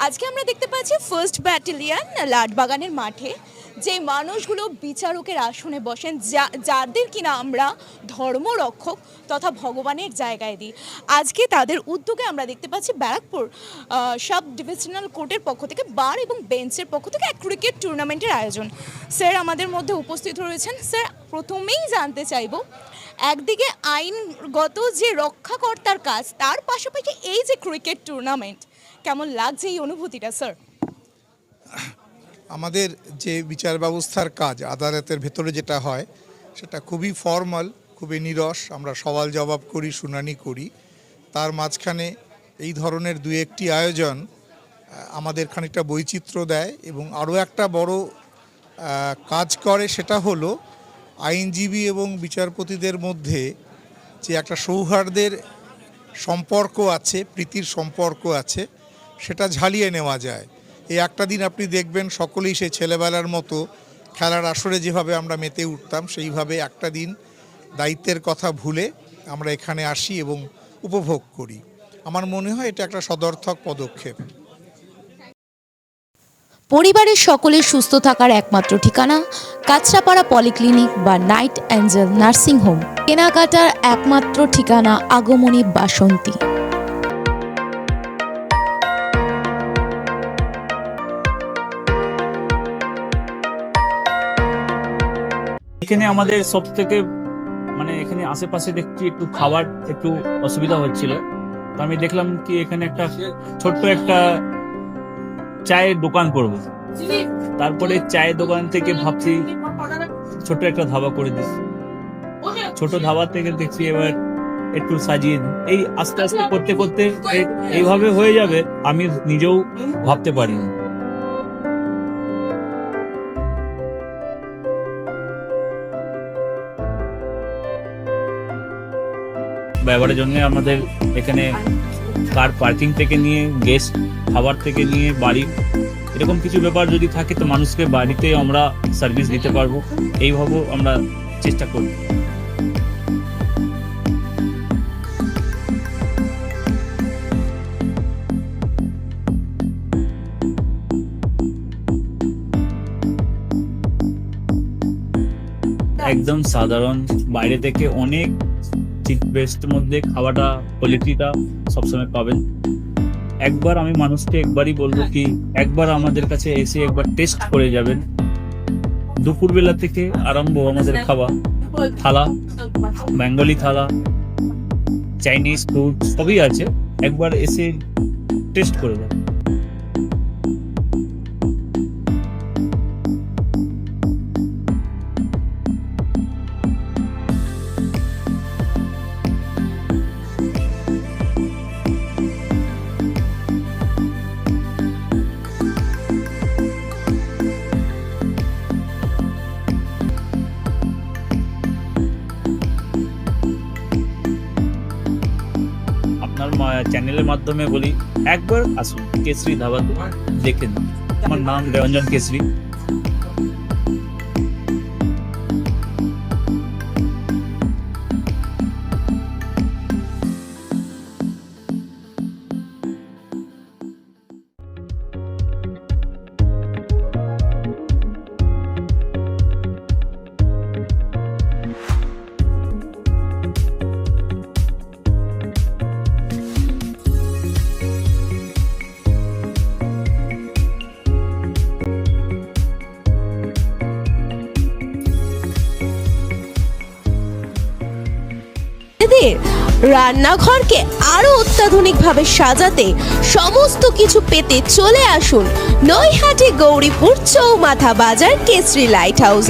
আজকে আমরা দেখতে পাচ্ছি ফার্স্ট ব্যাটালিয়ন লাটবাগানের মাঠে যে মানুষগুলো বিচারকের আসনে বসেন, যাদের কিনা আমরা ধর্মরক্ষক তথা ভগবানের জায়গায় দিই। আজকে তাদের উদ্যোগে আমরা দেখতে পাচ্ছি ব্যারাকপুর সাব ডিভিশনাল কোর্টের পক্ষ থেকে বার এবং বেঞ্চের পক্ষ থেকে এক ক্রিকেট টুর্নামেন্টের আয়োজন। স্যার আমাদের মধ্যে উপস্থিত রয়েছেন। স্যার, প্রথমেই জানতে চাইব, একদিকে আইনগত যে রক্ষাকর্তার কাজ, তার পাশাপাশি এই যে ক্রিকেট টুর্নামেন্ট, কেমন লাগছে এই অনুভূতিটা স্যার? আমাদের যে বিচার ব্যবস্থার কাজ আদালতের ভেতরে যেটা হয় সেটা খুবই ফর্মাল, খুবই নিরস। আমরা সওয়াল জবাব করি, শুনানি করি। তার মাঝখানে এই ধরনের দু একটি আয়োজন আমাদের খানিকটা বৈচিত্র্য দেয় এবং আরও একটা বড় কাজ করে, সেটা হলো আইনজীবী এবং বিচারপতিদের মধ্যে যে একটা সৌহার্দ্যের সম্পর্ক আছে, প্রীতির সম্পর্ক আছে, সেটা ঝালিয়ে নেওয়া যায়। এই একটা দিন আপনি দেখবেন সকলেই সেই ছেলেবেলার মতো খেলার আসরে যেভাবে আমরা মেতে উঠতাম, সেইভাবে একটা দিন দায়িত্বের কথা ভুলে আমরা এখানে আসি এবং উপভোগ করি। আমার মনে হয় এটা একটা সদর্থক পদক্ষেপ। পরিবারের সকলের সুস্থ থাকার একমাত্র ঠিকানা কাঁচরাপাড়া পলিক্লিনিক বা নাইট অ্যাঞ্জেল নার্সিং হোম। কেনাকাটার একমাত্র ঠিকানা আগমনী বাসন্তী। এখানে আমাদের সব থেকে এখানে আশেপাশে দেখছি একটু খাবার একটু অসুবিধা হচ্ছিল, তো আমি দেখলাম কি এখানে একটা ছোট্ট একটা চায়ের দোকান করব। তারপরে চায়ের দোকান থেকে ভাবছি ছোট একটা ধাবা করে দিচ্ছি। ছোট ধাবা থেকে দেখছি এবার একটু সাজিয়ে এই আস্তে আস্তে করতে করতে এইভাবে হয়ে যাবে, আমি নিজেও ভাবতে পারিনি। ব্যবহারের জন্য আমাদের এখানে কার পার্কিং থেকে নিয়ে গেস্ট খাবার থেকে নিয়ে বাড়ি, এরকম কিছু ব্যাপার যদি থাকে তো মানুষকে বাড়িতে আমরা সার্ভিস দিতে পারবো, এইভাবে আমরা চেষ্টা করি। একদম সাধারণ, বাইরে থেকে অনেক চিপ বেস্টের মধ্যে খাওয়াটা কোয়ালিটিটা সবসময় পাবেন। একবার আমি মানুষকে একবারই বলবো কি একবার আমাদের কাছে এসে একবার টেস্ট করে যাবেন। দুপুরবেলা থেকে আরম্ভ আমাদের খাওয়া, থালা, বেঙ্গলি থালা, চাইনিজ ফুড সবই আছে, একবার এসে টেস্ট করে যাবেন। চ্যানেলের মাধ্যমে বলি একবার আসুন কেশরী ধাবাতে, দেখেন। আমার নাম রঞ্জন কেশরী। রান্নাঘরকে আরো অত্যাধুনিকভাবে সাজাতে, সমস্ত কিছু পেতে চলে আসুন নৈহাটি গৌরীপুর চৌমাথা বাজার কেশরী লাইট হাউস।